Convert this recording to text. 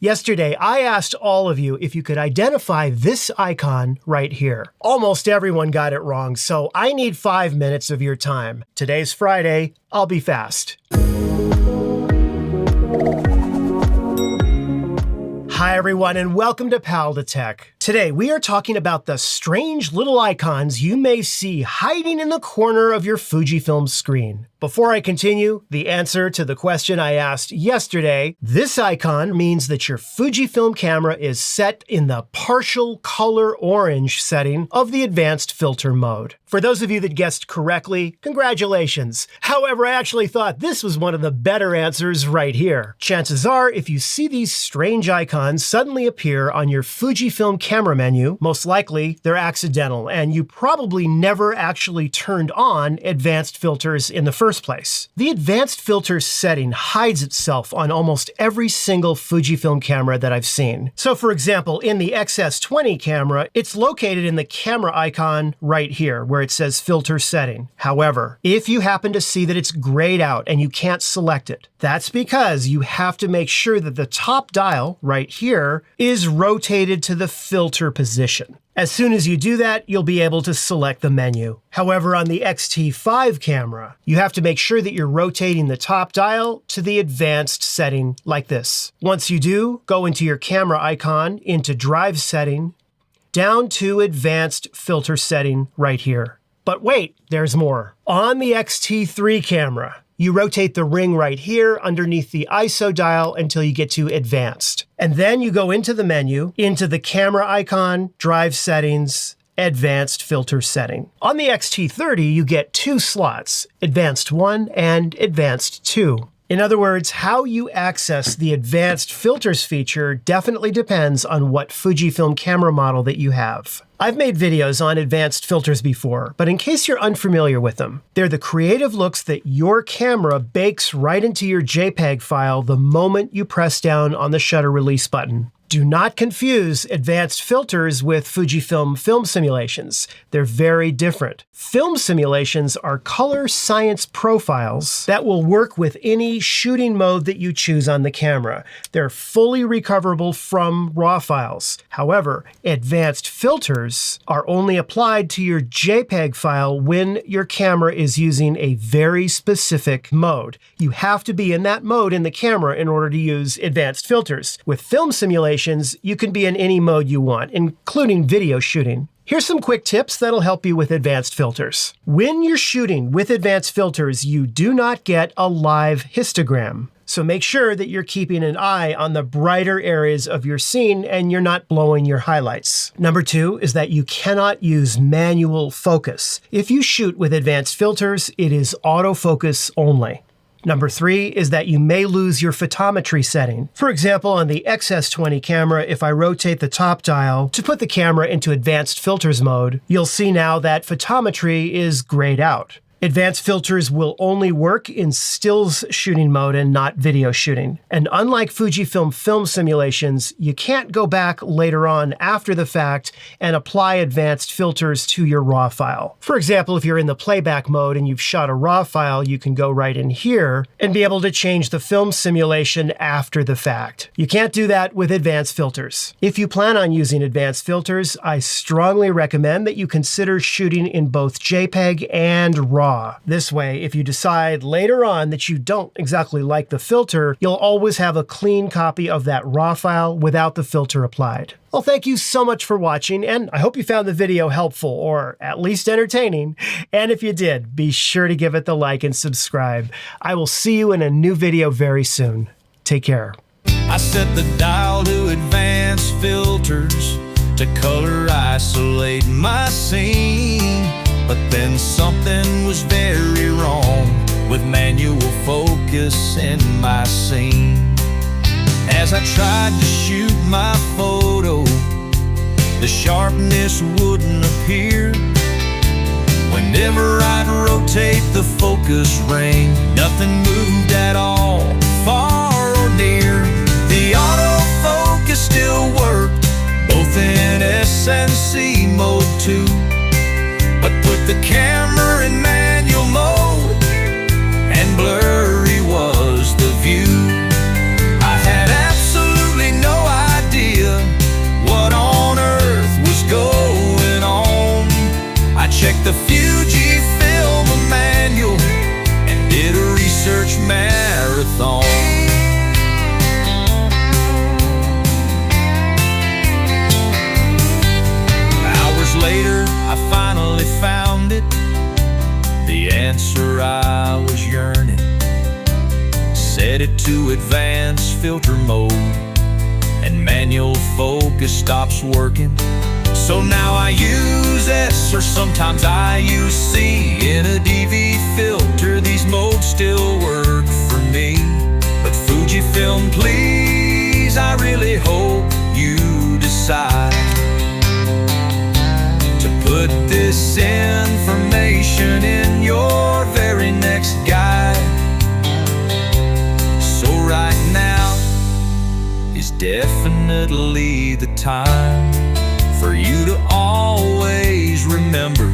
Yesterday, I asked all of you if you could identify this icon right here. Almost everyone got it wrong, so I need 5 minutes of your time. Today's Friday, I'll be fast. Hi everyone, and welcome to Pal to Tech. Today we are talking about the strange little icons you may see hiding in the corner of your Fujifilm screen. Before I continue, the answer to the question I asked yesterday, this icon means that your Fujifilm camera is set in the partial color orange setting of the advanced filter mode. For those of you that guessed correctly, congratulations. However, I actually thought this was one of the better answers right here. Chances are, if you see these strange icons suddenly appear on your Fujifilm camera menu, most likely they're accidental, and you probably never actually turned on advanced filters in the first place. The advanced filters setting hides itself on almost every single Fujifilm camera that I've seen. So for example, in the XS20 camera, it's located in the camera icon right here where it says filter setting. However, if you happen to see that it's grayed out and you can't select it, that's because you have to make sure that the top dial right here is rotated to the filter position. As soon as you do that, you'll be able to select the menu. However, on the X-T5 camera, you have to make sure that you're rotating the top dial to the advanced setting like this. Once you do, go into your camera icon, into drive setting, down to advanced filter setting right here. But wait, there's more. On the X-T3 camera, you rotate the ring right here underneath the ISO dial until you get to advanced. And then you go into the menu, into the camera icon, drive settings, advanced filter setting. On the X-T30, you get 2 slots, advanced 1 and advanced 2. In other words, how you access the advanced filters feature definitely depends on what Fujifilm camera model that you have. I've made videos on advanced filters before, but in case you're unfamiliar with them, they're the creative looks that your camera bakes right into your JPEG file the moment you press down on the shutter release button. Do not confuse advanced filters with Fujifilm film simulations. They're very different. Film simulations are color science profiles that will work with any shooting mode that you choose on the camera. They're fully recoverable from RAW files. However, advanced filters are only applied to your JPEG file when your camera is using a very specific mode. You have to be in that mode in the camera in order to use advanced filters. With film simulations, you can be in any mode you want, including video shooting. Here's some quick tips that'll help you with advanced filters. When you're shooting with advanced filters, you do not get a live histogram. So make sure that you're keeping an eye on the brighter areas of your scene and you're not blowing your highlights. Number 2 is that you cannot use manual focus. If you shoot with advanced filters, it is autofocus only. Number 3 is that you may lose your photometry setting. For example, on the XS20 camera, if I rotate the top dial to put the camera into advanced filters mode, you'll see now that photometry is grayed out. Advanced filters will only work in stills shooting mode and not video shooting. And unlike Fujifilm film simulations, you can't go back later on after the fact and apply advanced filters to your RAW file. For example, if you're in the playback mode and you've shot a RAW file, you can go right in here and be able to change the film simulation after the fact. You can't do that with advanced filters. If you plan on using advanced filters, I strongly recommend that you consider shooting in both JPEG and RAW. This way, if you decide later on that you don't exactly like the filter, you'll always have a clean copy of that RAW file without the filter applied. Well, thank you so much for watching, and I hope you found the video helpful, or at least entertaining. And if you did, be sure to give it the like and subscribe. I will see you in a new video very soon. Take care. I set the dial to advanced filters to color isolate my scene. But then something was very wrong with manual focus in my scene. As I tried to shoot my photo, the sharpness wouldn't appear. Whenever I'd rotate the focus ring, nothing moved at all, far or near. The autofocus still worked, both in S and C mode too. But put the camera in manual mode, and blurry was the view. I had absolutely no to advanced filter mode, and manual focus stops working. So now I use S, or sometimes I use C. In a DV filter, these modes still work for me. But Fujifilm, please, I really hope you decide to put this information in your very next guide. So right now is definitely the time for you to always remember